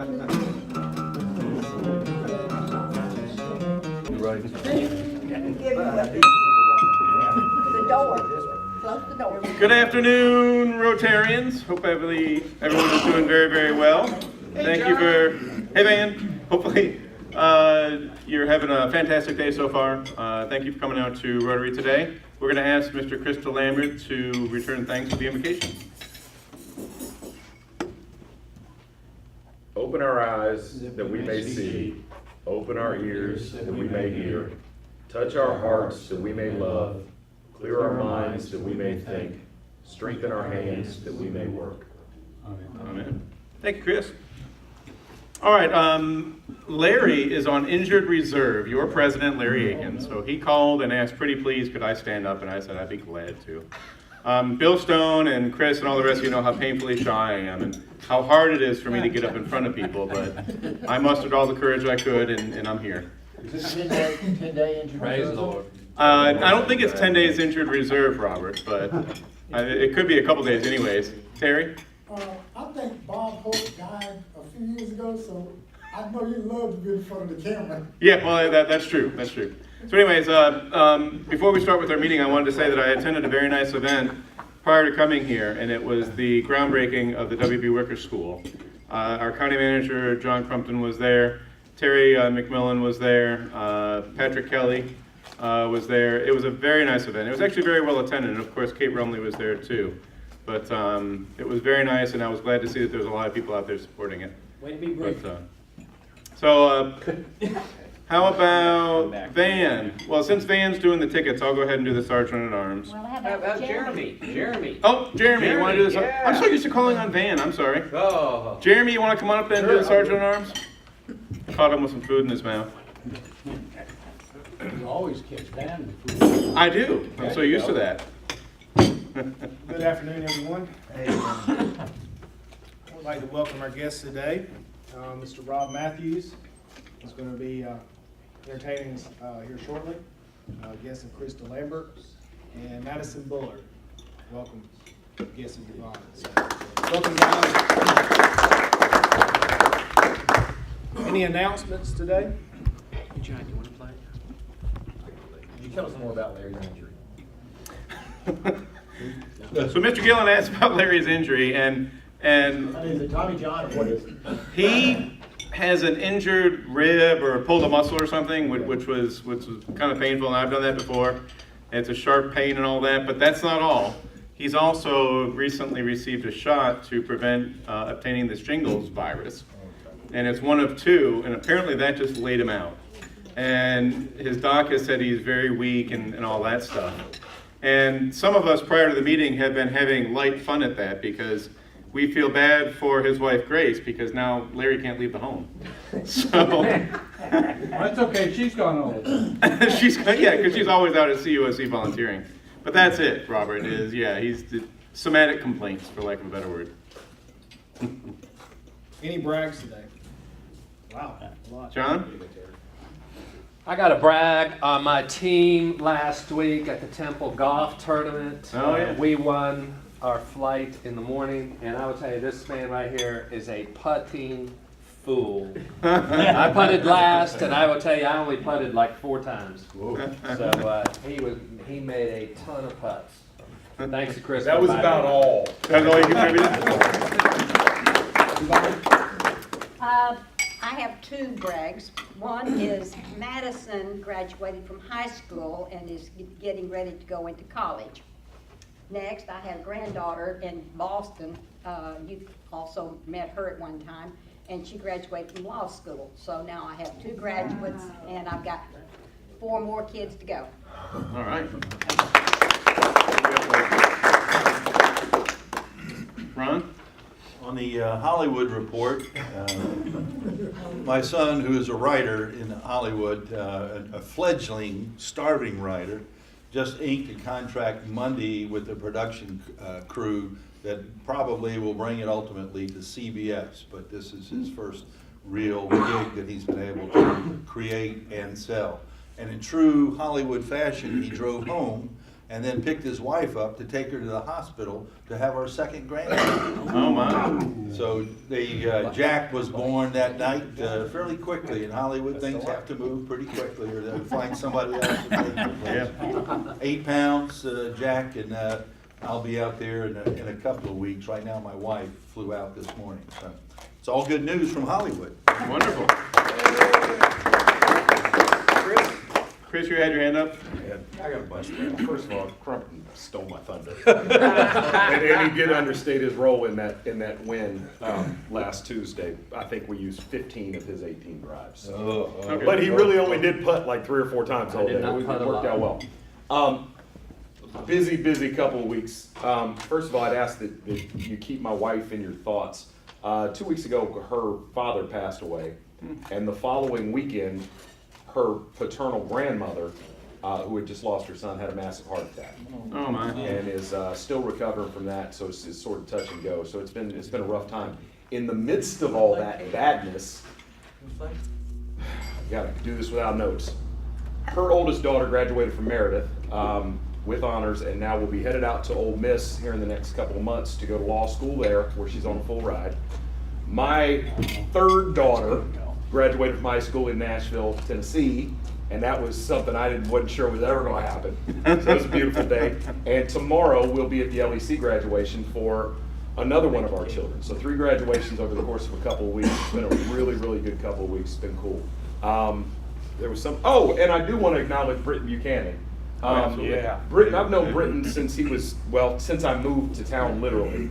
The door. Close the door. Good afternoon, Rotarians. Hope everyone is doing very, very well. Thank you for, hey Van, hopefully you're having a fantastic day so far. Thank you for coming out to Rotary today. We're going to ask Mr. Crystal Lambert to return thanks for the invocation. Open our eyes that we may see, open our ears that we may hear, touch our hearts that we may love, clear our minds that we may think, strengthen our hands that we may work. Amen. Thank you, Chris. All right, Larry is on injured reserve, your president, Larry Aiken. So he called and asked, pretty please, could I stand up? And I said, I'd be glad to. Bill Stone and Chris and all the rest of you know how painfully shy I am and how hard it is for me to get up in front of people, but I mustered all the courage I could, and I'm here. Is this 10-day injured? Praise the Lord. I don't think it's 10 days injured reserve, Robert, but it could be a couple days anyways. Terry? I think Bob Hope died a few years ago, so I know you love to be in front of the camera. Yeah, well, that's true. That's true. So anyways, before we start with our meeting, I wanted to say that I attended a very nice event prior to coming here, and it was the groundbreaking of the WB Workers School. Our county manager, John Crumpton, was there. Terry McMillan was there. Patrick Kelly was there. It was a very nice event. It was actually very well attended, and of course, Kate Rumley was there too. But it was very nice, and I was glad to see that there was a lot of people out there supporting it. Way to be brief. How about Van? Well, since Van's doing the tickets, I'll go ahead and do the Sergeant at Arms. Well, how How about Jeremy? Oh, Jeremy, you want to do this? Yeah. I'm so used to calling on Van, I'm sorry. Oh. Jeremy, you want to come on up and do the Sergeant at Arms? Caught him with some food in his mouth. You always catch Van with food. I do. I'm so used to that. Good afternoon, everyone. I would like to welcome our guests today. Mr. Rob Matthews is going to be entertaining us here shortly. Guest of Crystal Lambert and Madison Bullard. Welcome, guest of Devon. So, welcome, guys. Any announcements today? John, you want to play? Could you tell us more about Larry's injury? So Mr. Gillen asked about Larry's injury, and Is it Tommy John or what is it? he has an injured rib or pulled a muscle or something, which was kind of painful, and I've done that before. It's a sharp pain and all that, but that's not all. He's also recently received a shot to prevent obtaining the shingles virus, and it's one of two, and apparently that just laid him out. And his doc has said he's very weak and all that stuff. And some of us prior to the meeting have been having light fun at that because we feel bad for his wife Grace because now Larry can't leave the home. So That's okay, she's gone over. because she's always out at CUSC volunteering. But that's it, Robert, he's somatic complaints, for lack of a better word. Any brags today? Wow, a lot. John? I got to brag on my team last week at the Temple Golf Tournament. Oh, yeah. We won our flight in the morning, and I will tell you, this man right here is a putting fool. I putted last, and I will tell you, I only putted like 4 times. So he made a ton of putts. Thanks to Chris. That was about all. That's all you contributed? I have 2 brags. One is Madison graduated from high school and is getting ready to go into college. Next, I have a granddaughter in Boston. You also met her at one time, and she graduated from law school. So now I have 2 graduates, and I've got 4 more kids to go. All right. Ron? On the Hollywood report, my son, who is a writer in Hollywood, a fledgling, starving writer, just inked a contract Monday with the production crew that probably will bring it ultimately to CBS, but this is his first real gig that he's been able to create and sell. And in true Hollywood fashion, he drove home and then picked his wife up to take her to the hospital to have our second grandchild. Oh, my. So Jack was born that night fairly quickly. In Hollywood, things have to move pretty quickly or they'll find somebody else to take their place. Yeah. 8 pounds, Jack, and I'll be out there in a couple of weeks. Right now, my wife flew out this morning. So it's all good news from Hollywood. Wonderful. Chris, you had your hand up? I got a bunch of them. First of all, Crumpton stole my thunder. and he did understate his role in that win last Tuesday. I think we used 15 of his 18 drives. Okay. But he really only did putt like 3 or 4 times all day. did not It putt a worked lot. out well. Busy couple of weeks. First of all, I'd ask that you keep my wife in your thoughts. 2 weeks ago, her father passed away, and the following weekend, her paternal grandmother, who had just lost her son, had a massive heart attack, Oh, my. and is still recovering from that. So it's sort of touch and go. So it's been a rough time. In the midst of all that badness, gotta do this without notes. Her oldest daughter graduated from Meredith with honors, and now will be headed out to Ole Miss here in the next couple of months to go to law school there, where she's on a full ride. My third daughter graduated from high school in Nashville, Tennessee, and that was something I wasn't sure was ever going to happen. So it was a beautiful day. And tomorrow we'll be at the LEC graduation for another one of our children. So 3 graduations over the course of a couple of weeks. It's been a really, really good couple of weeks. It's been cool. There was some. Oh, and I do want to acknowledge Britton Buchanan. absolutely. Britton. I've known Britton since since I moved to town, literally.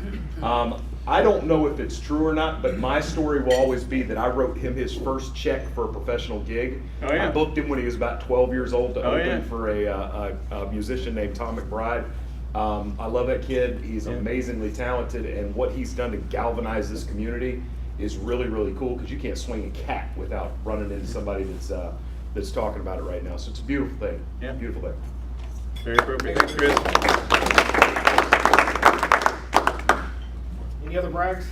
I don't know if it's true or not, but my story will always be that I wrote him his first check for a professional gig. Oh, yeah. I booked him when he was about 12 years old to Oh, open yeah. for a musician named Tom McBride. I love that kid. He's amazingly talented, and what he's done to galvanize this community is really, really cool, because you can't swing a cat without running into somebody that's talking about it right now. So it's a beautiful thing. Yeah. Beautiful thing. Very appropriate. Thanks, Chris. Any other brags?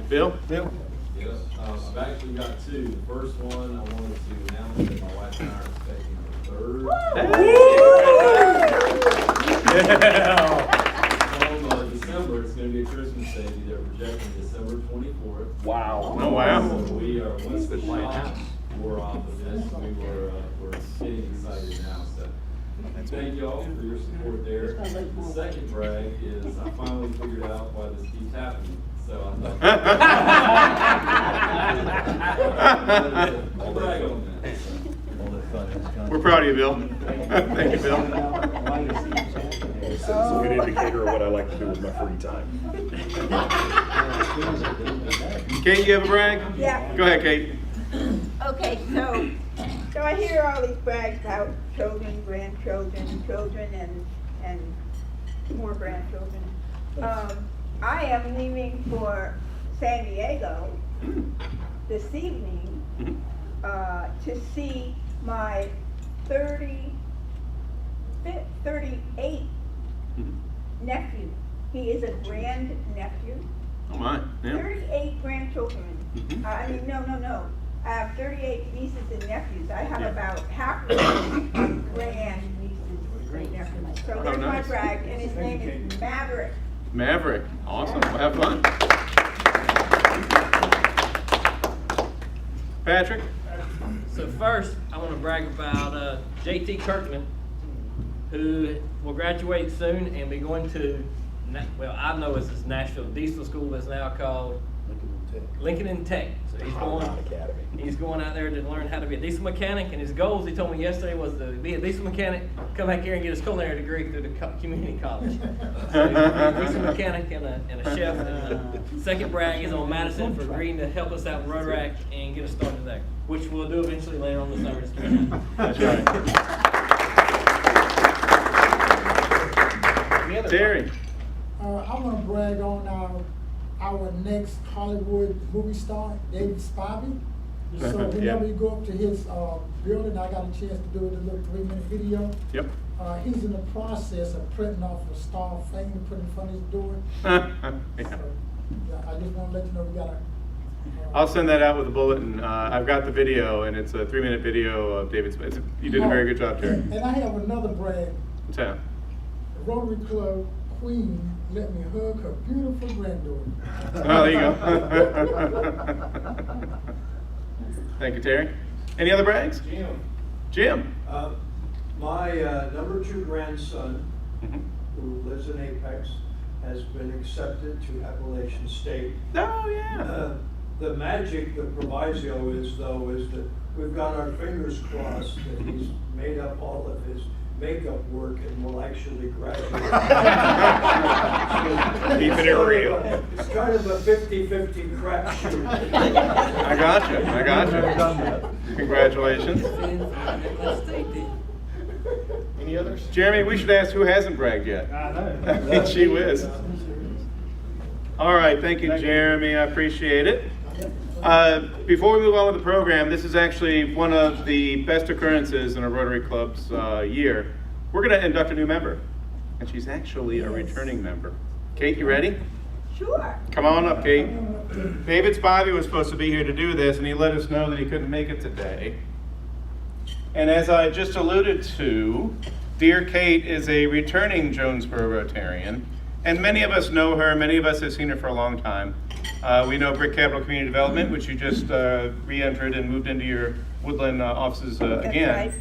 Bill? Bill? Yes, I've actually got 2. The first one, I wanted to announce that my wife and I are expecting our 3rd. On December, it's going to be a Christmas baby. They're projecting December 24th. Wow. Oh, wow. So we are one shot more off of this. We're getting excited now. So thank you all for your support there. The second brag is I finally figured out why this keeps happening. So I thought I'll brag on that. We're proud of you, Bill. Thank you, Bill. It's a good indicator of what I like to do with my free time. Kate, you have a brag? Yeah. Go ahead, Kate. Okay, so I hear all these brags about children, grandchildren, children, and more grandchildren. I am leaving for San Diego this evening to see my 38 nephew. He is a grand nephew. Oh, my. Yeah. 38 grandchildren. I mean, no. I have 38 nieces and nephews. I have about half of them grand nieces and nephews. So there's my nice. brag, and his name is Maverick. Maverick. Awesome. We'll have fun. Patrick? So first, I want to brag about JT Kirkman, who will graduate soon and be going to, I know it's this Nashville diesel school that's now called Lincoln and Tech. So he's going out there to learn how to be a diesel mechanic, and his goals, he told me yesterday, was to be a diesel mechanic, come back here and get his culinary degree through the community college. So he's a diesel mechanic and a chef. And the second brag is on Madison for agreeing to help us out with Rotary and get us started there, which we'll do eventually later on this summer. That's right. Terry? I want to brag on our next Hollywood movie star, David Spivey. So whenever you go up to his building, I got a chance to do a little 3-minute video. Yep. He's in the process of printing off a Star of Fame to put in front of his door. Yeah. So, yeah, I just want to let you know we got a I'll send that out with a bulletin. I've got the video, and it's a 3-minute video of David Smith. You did a very good job, Terry. And I have another brag. What's that? Rotary Club Queen let me hug her beautiful granddaughter. Oh, there you go. Thank you, Terry. Any other brags? Jim. My number 2 grandson, Mhm. who lives in Apex, has been accepted to Appalachian State. Oh, yeah. The magic, the proviso is that we've got our fingers crossed that he's made up all of his makeup work and will actually graduate. Keeping it real. It's kind of a 50-50 crapshoot. I got you. Congratulations. Any others? Jeremy, we should ask who hasn't bragged yet. I know. Gee whiz. All right, thank you, Jeremy. I appreciate it. Before we move on with the program, this is actually one of the best occurrences in a Rotary Club's year. We're going to induct a new member, and she's actually a returning member. Kate, you ready? Sure. Come on up, Kate. David Spivey was supposed to be here to do this, and he let us know that he couldn't make it today. And as I just alluded to, dear Kate is a returning Jonesboro Rotarian, and many of us know her, many of us have seen her for a long time. We know Brick Capital Community Development, which you just re-entered and moved into your Woodland offices again. right.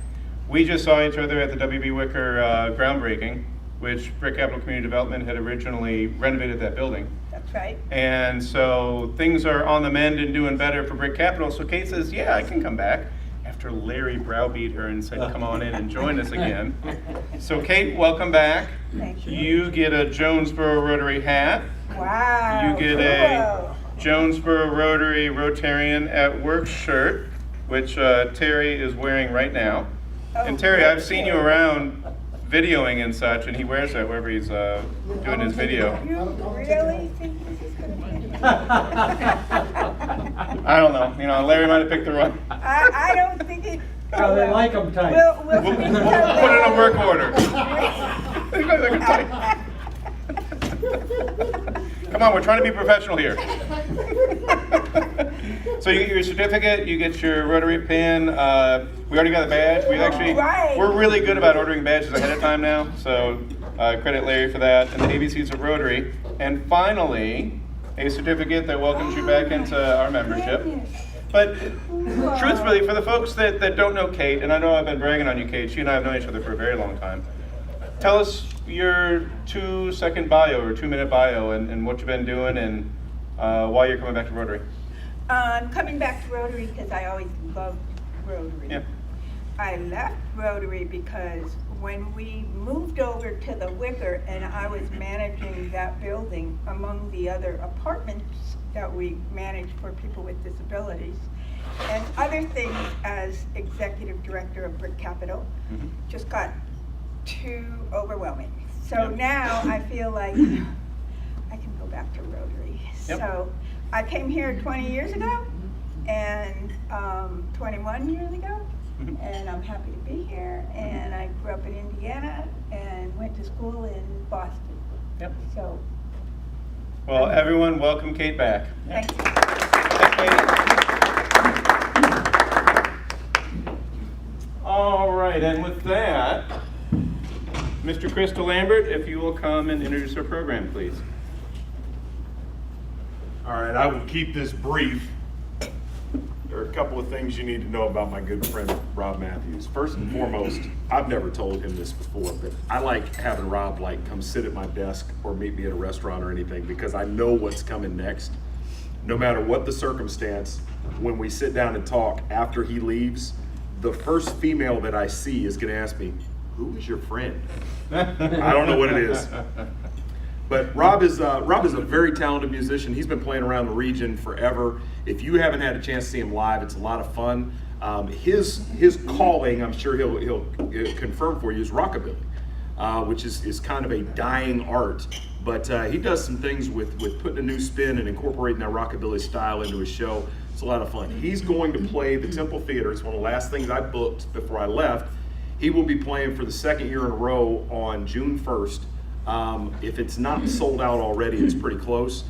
We just saw each other at the W.B. Wicker groundbreaking, which Brick Capital Community Development had originally renovated that building. That's right. And so things are on the mend and doing better for Brick Capital. So Kate says, yeah, I can come back. After Larry browbeat her and said, come on in and join us again. So Kate, welcome back. Thank you. You get a Jonesboro Rotary hat. Wow. You get a Jonesboro Rotary Rotarian at Work shirt, which Terry is wearing right now. And Terry, I've seen you around videoing and such, and he wears that wherever he's doing his video. You really think this is going to be? I don't know. You know, Larry might have picked the wrong. I don't think it. Oh, they like them tight. We'll We'll put it in a work order. Come on, we're trying to be professional here. So you get your certificate, you get your Rotary pin. We already got a badge. We're really good about ordering badges ahead of time now. So credit Larry for that. And the ABCs of Rotary. And finally, a certificate that welcomes you back into our membership. But truthfully, for the folks that don't know Kate, and I know I've been bragging on you, Kate, she and I have known each other for a very long time. Tell us your 2-second bio or 2-minute bio and what you've been doing and why you're coming back to Rotary. I'm coming back to Rotary because I always loved Rotary. Yeah. I left Rotary because when we moved over to the Wicker and I was managing that building among the other apartments that we manage for people with disabilities and other things as executive director of Brick Capital, just got too overwhelming. So now I feel like I can go back to Rotary. Yep. So I came here 20 years ago and 21 years ago, and I'm happy to be here. And I grew up in Indiana and went to school in Boston. Yep. So, Well, everyone, welcome Kate back. thank you. Thanks, Kate. All right, and with that, Mr. Crystal Lambert, if you will come and introduce our program, please. All right, I will keep this brief. There are a couple of things you need to know about my good friend, Rob Matthews. First and foremost, I've never told him this before, but I like having Rob come sit at my desk or meet me at a restaurant or anything because I know what's coming next. No matter what the circumstance, when we sit down and talk after he leaves, the first female that I see is gonna ask me, who is your friend? I don't know what it is. But Rob is a very talented musician. He's been playing around the region forever. If you haven't had a chance to see him live, it's a lot of fun. His calling, I'm sure he'll confirm for you, is rockabilly, which is kind of a dying art. But he does some things with putting a new spin and incorporating that rockabilly style into his show. It's a lot of fun. He's going to play the Temple Theater. It's one of the last things I booked before I left. He will be playing for the second year in a row on June 1st. If it's not sold out already, it's pretty close.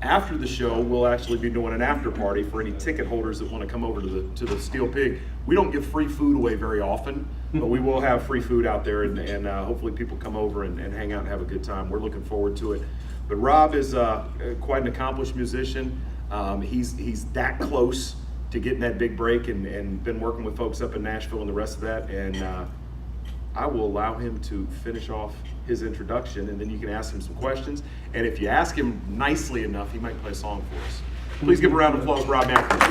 After the show, we'll actually be doing an after party for any ticket holders that want to come over to the Steel Pig. We don't give free food away very often, but we will have free food out there, and hopefully people come over and hang out and have a good time. We're looking forward to it. But Rob is quite an accomplished musician. He's that close to getting that big break, and been working with folks up in Nashville and the rest of that. And I will allow him to finish off his introduction, and then you can ask him some questions. And if you ask him nicely enough, he might play a song for us. Please give a round of applause for Rob Matthews.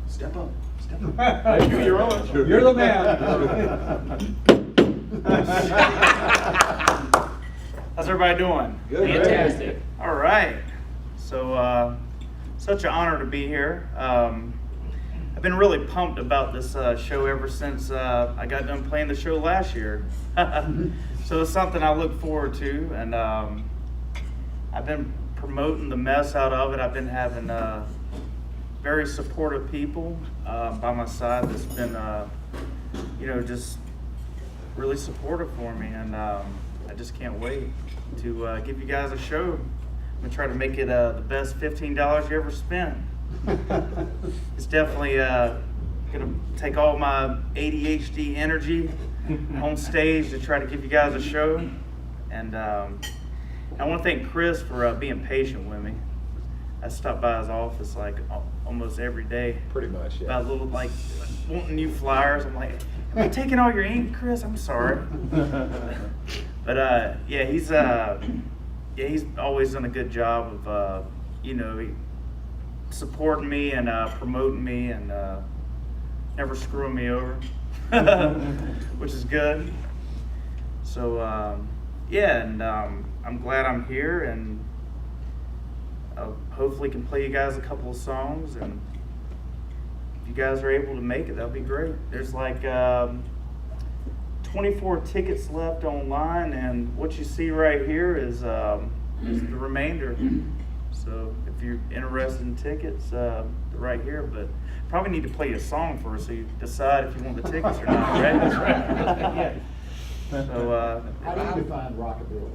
Step up. Thank you, you're on. You're the man. How's everybody doing? Good. Fantastic. All right. So, such an honor to be here. I've been really pumped about this show ever since I got done playing the show last year. So it's something I look forward to, and I've been promoting the mess out of it. I've been having very supportive people by my side that's been, just really supportive for me, and I just can't wait to give you guys a show. I'm gonna try to make it the best $15 you ever spent. It's definitely gonna take all my ADHD energy on stage to try to give you guys a show, and I want to thank Chris for being patient with me. I stop by his office like almost every day. Pretty much, yeah. About little like wanting new flyers. I'm like, am I taking all your ink, Chris? I'm sorry. But he's always done a good job of supporting me and promoting me and never screwing me over, which is good. So I'm glad I'm here, and hopefully can play you guys a couple of songs, and if you guys are able to make it, that'll be great. There's like 24 tickets left online, and what you see right here is the remainder. So if you're interested in tickets, they're right here, but probably need to play a song first so you decide if you want the tickets or not, right? That's right. So, How do you define rockabilly?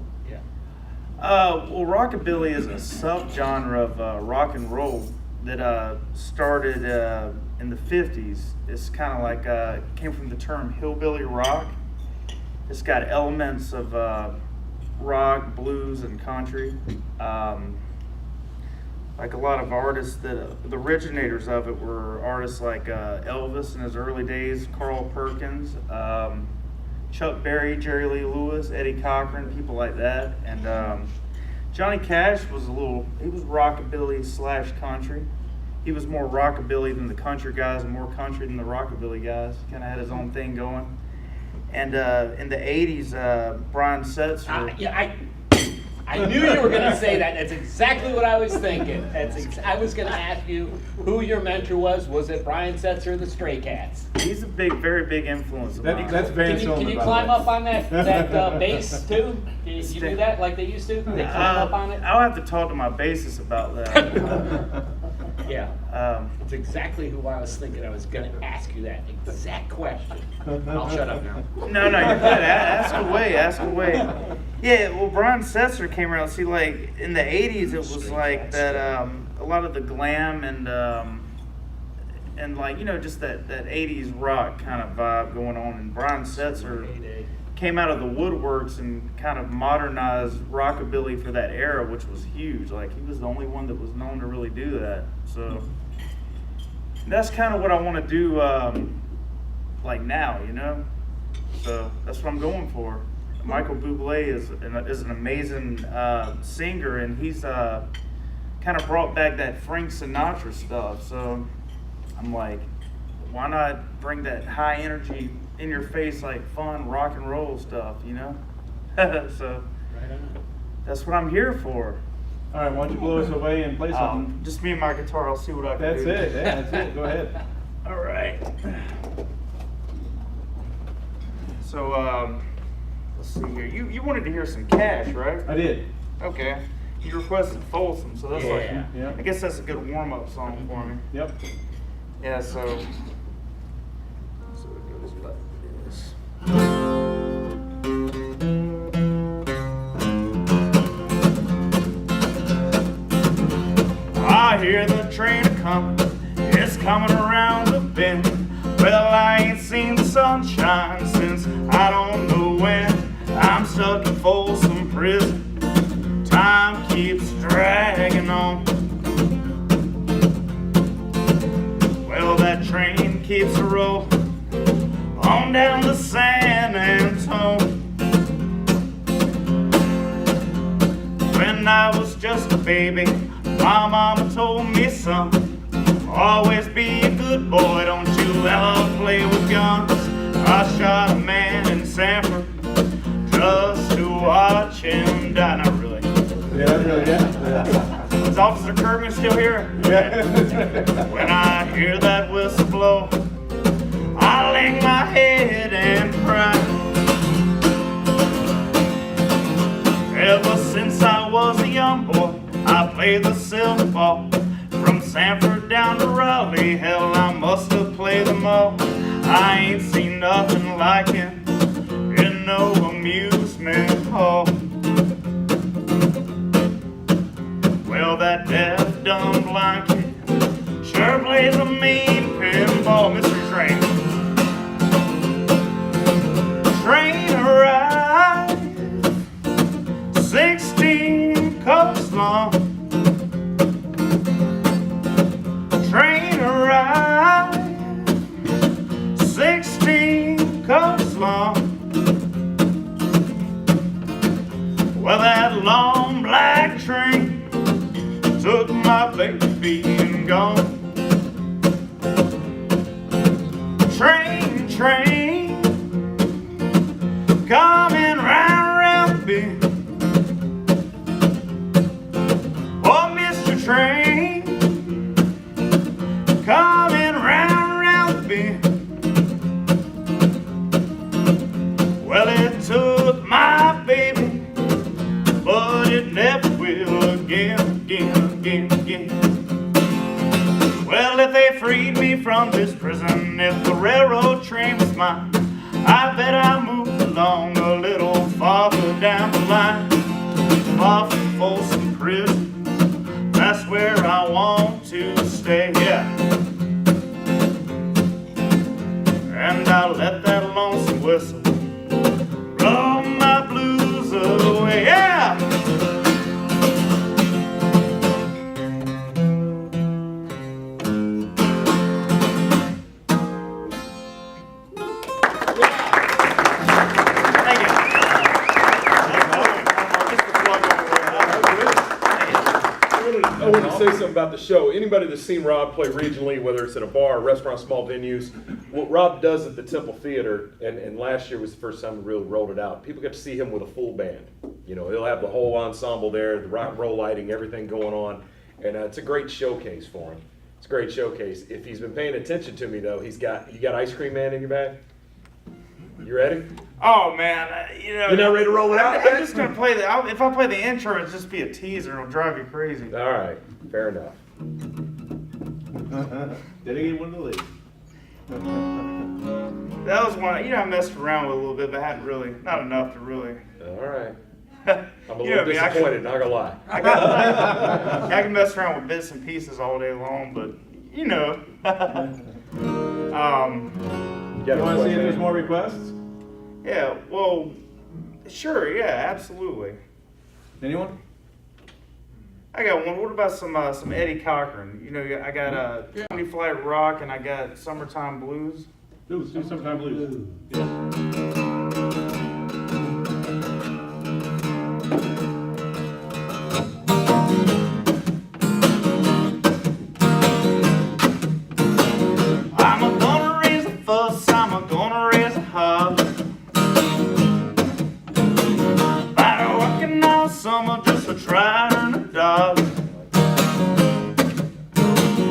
well, rockabilly is a subgenre of rock and roll that started in the 50s. It's kind of like, came from the term hillbilly rock. It's got elements of rock, blues, and country. Like a lot of artists the originators of it were artists like Elvis in his early days, Carl Perkins, Chuck Berry, Jerry Lee Lewis, Eddie Cochran, people like that. And Johnny Cash he was rockabilly / country. He was more rockabilly than the country guys and more country than the rockabilly guys. Kind of had his own thing going. And in the 80s, Brian Setzer. I knew you were going to say that. That's exactly what I was thinking. I was going to ask you who your mentor was. Was it Brian Setzer or the Stray Cats? He's a very big influence. That's Van Silver. Can you climb up on that bass too? Can you do that like they used to? They climb up on it? I'll have to talk to my bassist about that. Yeah. It's exactly who I was thinking. I was going to ask you that exact question. I'll shut up now. No, you're good. Ask away. Yeah, well, Brian Setzer came around. See, like, in the 80s, it was like that, a lot of the glam and like, just that 80s rock kind of vibe going on. And Brian Setzer came out of the woodworks and kind of modernized rockabilly for that era, which was huge. Like, he was the only one that was known to really do that. So that's kind of what I want to do, like now, So that's what I'm going for. Michael Bublé is an amazing singer, and he's kind of brought back that Frank Sinatra stuff. So I'm like, why not bring that high energy, in your face, like fun rock and roll stuff, So that's what I'm here for. All right, why don't you blow us away and play something? Just me and my guitar. I'll see what I can do. That's it. Yeah, that's it. Go ahead. All right. So let's see here. You wanted to hear some Cash, right? I did. Okay. You requested Folsom, so that's Yeah. I guess that's a good warm-up song for me. Yep. Yeah, so it goes like this. I hear the train a-comin', it's coming around the bend. Well, I ain't seen the sunshine since I don't know when. I'm stuck in Folsom Prison, time keeps dragging on. Well, that train keeps a roll on down to San Antonio. When I was just a baby, my mama told me, son, always be a good boy, don't you ever play with guns. I shot a man in Sanford just to watch him die. Not really. Yeah. Is Officer Kirkman still here? Yeah. When I hear that whistle blow, I lay my head and cry. Ever since I was a young boy, I played the silver ball. From Sanford down to Raleigh, hell, I must have played them all. I ain't seen nothing like it in no amusement hall. Well, that deaf, dumb, blind kid sure plays a mean pinball. Mystery Train. Train arrived 16 coasts long. Train arrived 16 coasts long. Well, that long black train took my baby and gone. Train, train, coming round the bend. Oh, Mr. Train, coming round the bend. Well, it took my baby, but it never will again. Well, if they freed me from this prison, if the railroad train was mine, I bet I moved along a little farther down the line. Far from Folsom Prison, that's where I want to stay, yeah. And I let that lonesome whistle blow my blues away, yeah. I want to say something about the show. Anybody that's seen Rob play regionally, whether it's at a bar, restaurant, small venues, what Rob does at the Temple Theater, and last year was the first time we really rolled it out. People get to see him with a full band. You know, he'll have the whole ensemble there, the rock and roll lighting, everything going on, and it's a great showcase for him. It's a great showcase. If he's been paying attention to me though, you got Ice Cream Man in your bag? You ready? Oh man, you know. You're not ready to roll it out? I'm just gonna play if I play the intro, it'll just be a teaser. It'll drive you crazy. All right, fair enough. Dedicated one to the ladies. That was one. You know, I messed around with a little bit, but hadn't really, not enough to really. All right. I'm a little I disappointed, not gonna lie. I can mess around with bits and pieces all day long, but you know. You want to see if there's more requests? Yeah. Well, sure. Yeah. Absolutely. Anyone? I got one. What about some Eddie Cochran? You know, I got 20 Flight Rock and I got Summertime Blues. Do Summertime Blues. Yeah. I'm gonna raise a fuss, I'm gonna raise a holler. Been working all summer just to try to earn a dollar.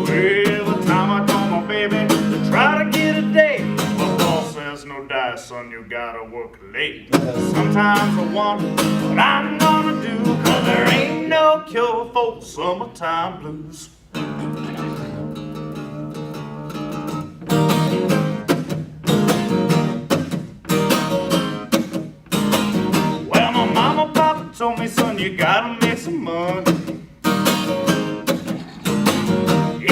Well, the time I told my baby to try to get a date, my boss says no dice, son, you gotta work late. Sometimes I wonder what I'm gonna do, 'cause there ain't no cure for the summertime blues. Well, my mama, papa told me, son, you gotta make some money.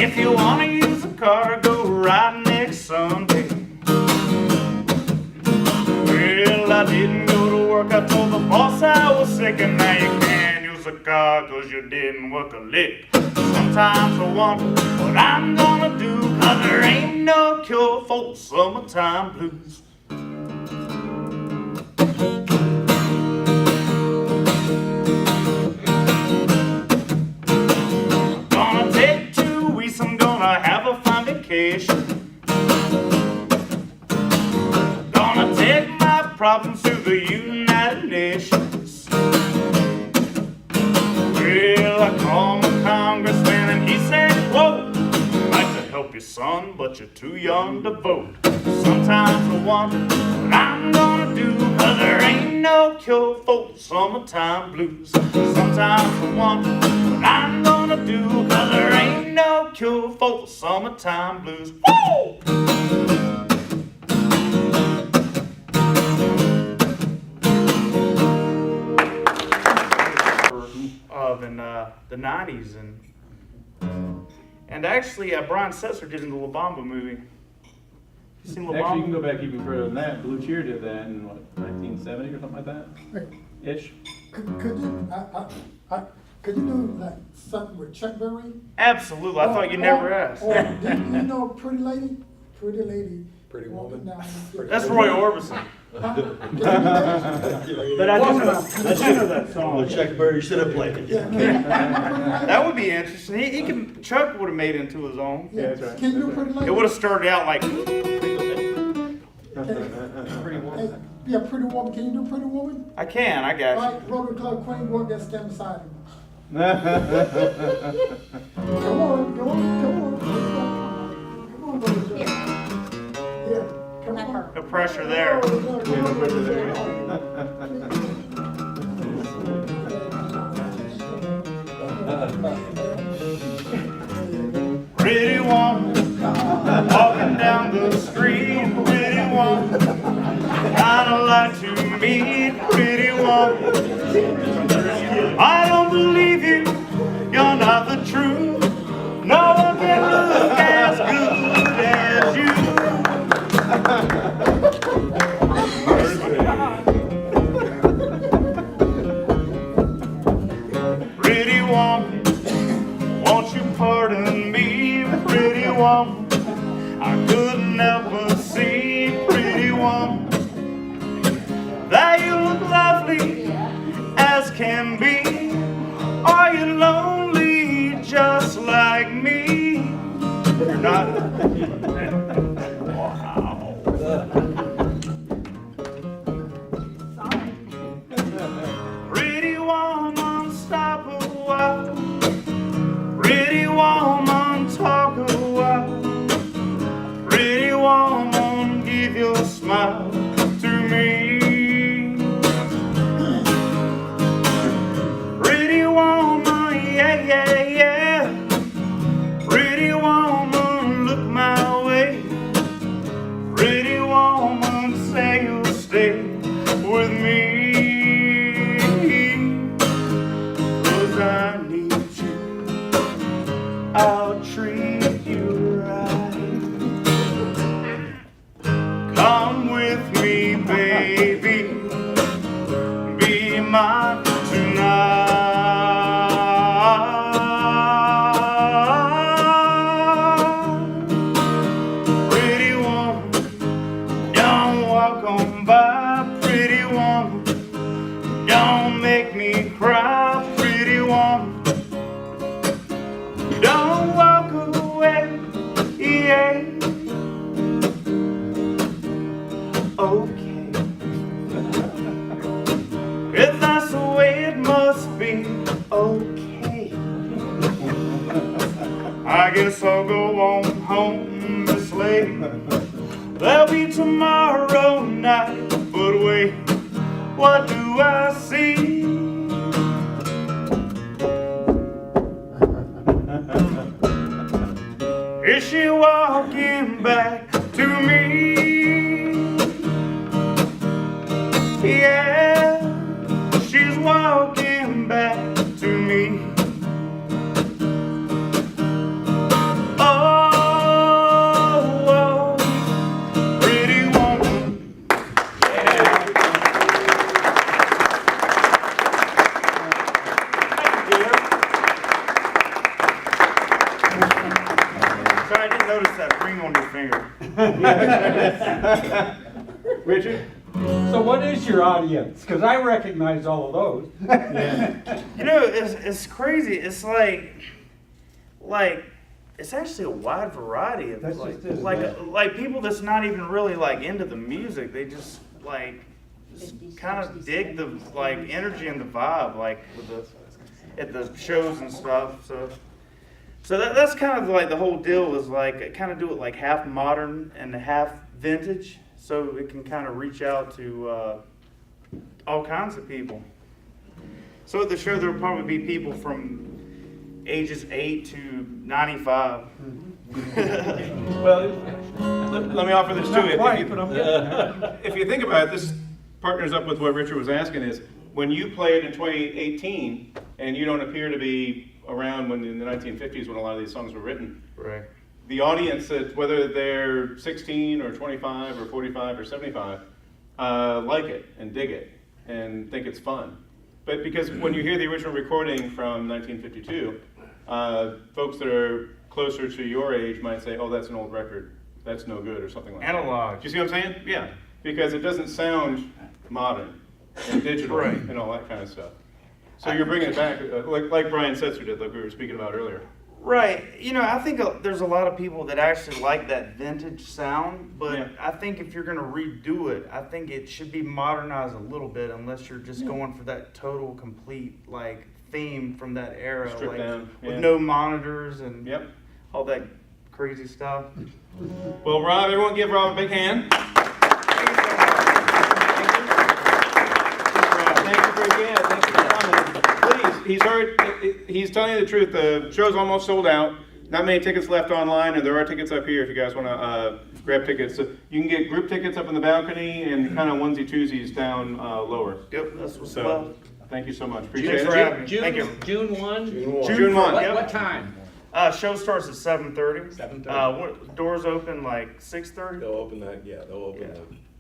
If you wanna use a car, go right next Sunday. Well, I didn't go to work, I told the boss I was sick, and now you can't use a car 'cause you didn't work a lick. Sometimes I wonder what I'm gonna do, 'cause there ain't no cure for summertime blues. Gonna take 2 weeks, I'm gonna have a fine vacation. Gonna take my problems to the United Nations. Well, I called my congressman and he said, whoa, I'd like to help you, son, but you're too young to vote. Sometimes I wonder what I'm gonna do, 'cause there ain't no cure for summertime blues. Sometimes I wonder what I'm gonna do, 'cause there ain't no cure for summertime blues. Woo! Of in the 90s, and actually Brian Setzer did in the La Bamba movie. You seen La Bamba? Actually, you can go back even further than that. Blue Cheer did that in what, 1970 or something like that? Ish. Could you do like something with Chuck Berry? Absolutely. I thought you never asked. Or, do you know Pretty Lady? Pretty Lady. Pretty Walking Woman. down the street. That's Roy Orbison. Huh? But I do know that song. Chuck Berry should have played it. That would be interesting. He can. Chuck would have made it into his own. Yeah, that's right. Can you do Pretty Lady? It would have started out like. Hey, yeah, Pretty Woman. Can you do Pretty Woman? I can. I got you. Right, Rotary Club Queen, go up there, stand beside him. Come on, come on, come on. Come on, Rotary. Yeah, come on. No pressure there. Oh, no, come on, Pretty woman, walking down the street. Pretty woman, kinda like to meet. Pretty woman, I don't believe you, you're not the truth. No one can look as good as you. Pretty woman, won't you pardon me? Pretty woman, I couldn't help but see. Pretty woman, that you look lovely as can be. Are you lonely just like me? You're not. Wow. Pretty woman, stop a while. Pretty woman, talk a while. Pretty woman, give your smile to me. Pretty woman, yeah, yeah, yeah. Pretty woman, look my way. Pretty woman, say you'll stay with me. 'Cause I need you, I'll treat you right. Come with me, baby, be mine tonight. Pretty woman, don't walk on by. Pretty woman, don't make me cry. Pretty woman, don't walk away. Yeah. Okay. If that's the way it must be, okay. I guess I'll go on home this late. There'll be tomorrow night, but wait, what do I see? Is she walking back to me? Yeah, she's walking back to me. noticed that ring on your finger. Richard? So what is your audience? Because I recognize all of those. You know, it's crazy. It's like it's actually a wide variety of That's like just it, like yeah. like people that's not even really like into the music. They just like kind of dig the like energy and the vibe like with the at the shows and stuff. So that's kind of like the whole deal is like kind of do it like half modern and half vintage, so it can kind of reach out to all kinds of people. So at the show there'll probably be people from ages 8 to 95. Well, let me offer this too. Not quite, but I'm getting there. If you think about it, this partners up with what Richard was asking is, when you played in 2018 and you don't appear to be around when in the 1950s when a lot of these songs were written, Right. the audience, whether they're 16 or 25 or 45 or 75, like it and dig it and think it's fun. But because when you hear the original recording from 1952, folks that are closer to your age might say, oh, that's an old record. That's no good or something like Analog. that. Do you see what I'm saying? Yeah. Because it doesn't sound modern and digital Right. and all that kind of stuff. So you're bringing it back, like Brian Setzer did, like we were speaking about earlier. Right. You know, I think there's a lot of people that actually like that vintage sound, but Yeah. I think if you're going to redo it, I think it should be modernized a little bit unless you're just going for that total, complete, like, theme from that era. Stripped like, down, with yeah. no monitors and Yep. all that crazy stuff. Well, Rob, everyone give Rob a big hand. Thank you for coming. Please, he's telling you the truth. The show's almost sold out. Not many tickets left online, and there are tickets up here if you guys want to grab tickets. So you can get group tickets up in the balcony and kind of onesie-twosies down lower. Yep, that's what's So, up. thank you so much. Appreciate Thanks it. for having me. June, Thank you. June 1? June 1. What, Yep. what time? Show starts at 7:30. 7:30. Doors open like 6:30. They'll open that, yeah, they'll open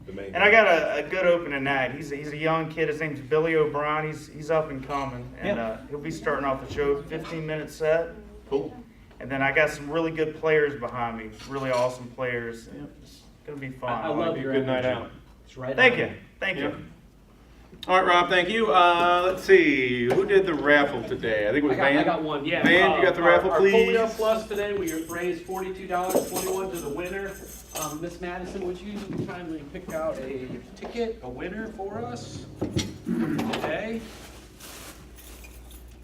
the main. And I got a good opening night. He's a young kid. His name's Billy O'Brien. He's up and coming, and he'll be starting off the show. 15-minute set. Cool. And then I got some really good players behind me. Really awesome players. It's gonna be fun. I love Be a your good night energy. out. It's right Thank on. you. Thank Yeah. you. All right, Rob, thank you. Let's see, who did the raffle today? I think it was Van. I got one, yeah. Van, you got the raffle, please? Our Polio Plus today, we raised $42.21 to the winner. Miss Madison, would you kindly pick out a ticket, a winner for us today?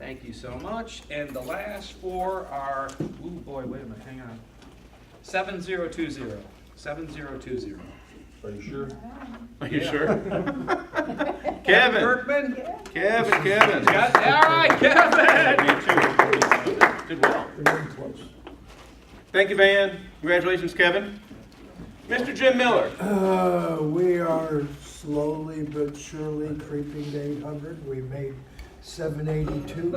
Thank you so much. And the last four are, ooh boy, wait a minute, hang on. 7020. 7020. Are you sure? Are you Yeah. sure? Kevin. Kirkman? Kevin. Got, all right, Kevin! Did well. Thank you, Van. Congratulations, Kevin. Mr. Jim Miller. We are slowly but surely creeping to 800. We made 782.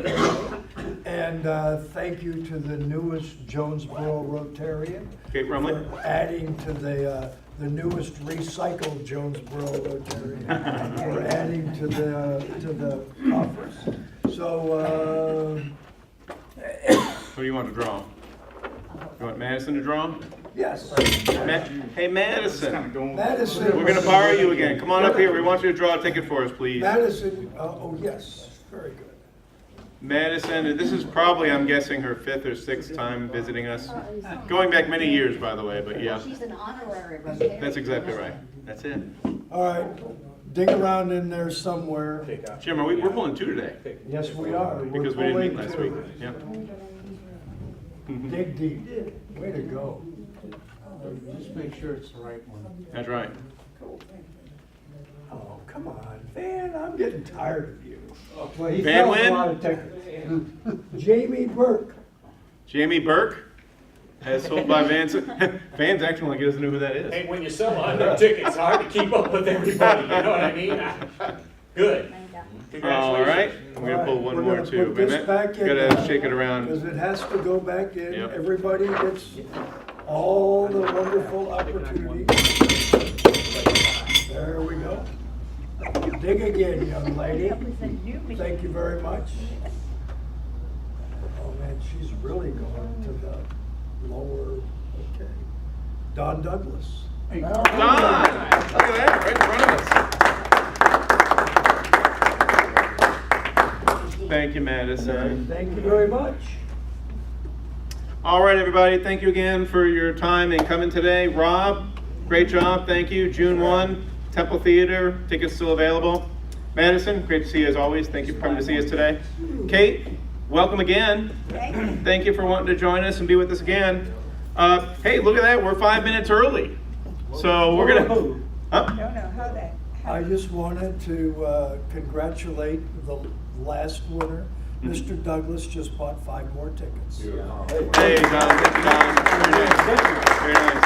And thank you to the newest Jonesboro Rotarian Kate Rumley. for adding to the newest recycled Jonesboro Rotarian. For adding to the coffers. So Who do you want to draw? You want Madison to draw? yes. Hey, Madison. Madison. We're going to borrow you again. Come on up here. We want you to draw a ticket for us, please. Madison. Oh yes. Very good. Madison, and this is probably, I'm guessing, her 5th or 6th time visiting us. Going back many years, by the way, but yeah. She's an honorary Rotarian. That's exactly right. That's it. All right. Dig around in there somewhere. Jim, we're pulling 2 today. Yes, we are. Because we We're didn't meet pulling last two. week. Yeah. Dig deep. Way to go. Just make sure it's the right one. That's right. Oh, come on, Van. I'm getting tired of you. Well, he Van sells a Wyn? lot of tickets. Jamie Burke. Jamie Burke, as sold by Vance. Van's actually like he doesn't know who that is. Hey, when you sell 100 tickets, it's hard to keep up with everybody, you know what I mean? Good. All right, we're gonna pull one We're more gonna too. put this back in Gotta now, shake it around. Because it has to go back in. Yep. Everybody gets all the wonderful opportunities. There we go. Dig again, young lady. Thank you very much. Oh man, she's really going to the lower Okay. Don Douglas. Don, look at that, right in front of us. Thank you, Madison. Thank you very much. All right, everybody, thank you again for your time and coming today. Rob, great job, thank you. June 1, Temple Theater, tickets still available. Madison, great to see you as always. Thank you for coming to see us today. Kate, welcome again. Thank you for wanting to join us and be with us again. Hey, look at that, we're 5 minutes early. So we're gonna, I don't know how that. I just wanted to congratulate the last winner. Mr. Douglas just bought 5 more tickets. Hey, Don, thank you, Don. Very nice. Very nice.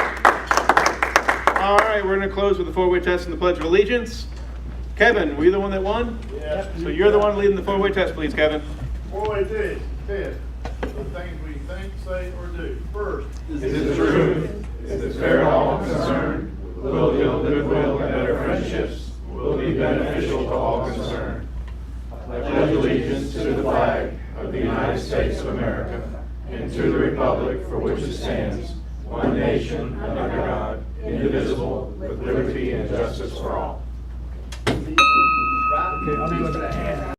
All right, we're gonna close with the 4-way test and the Pledge of Allegiance. Kevin, were you the one that won? Yes. So you're the one leading the 4-way test, please, Kevin. 4-way test. The things we think, say, or do. First, Is it the truth? Is it fair to all concerned? Will build goodwill and better friendships? Will be beneficial to all concerned? I pledge allegiance to the flag of the United States of America and to the republic for which it stands, one nation under God, indivisible, with liberty and justice for all. Okay, I'm gonna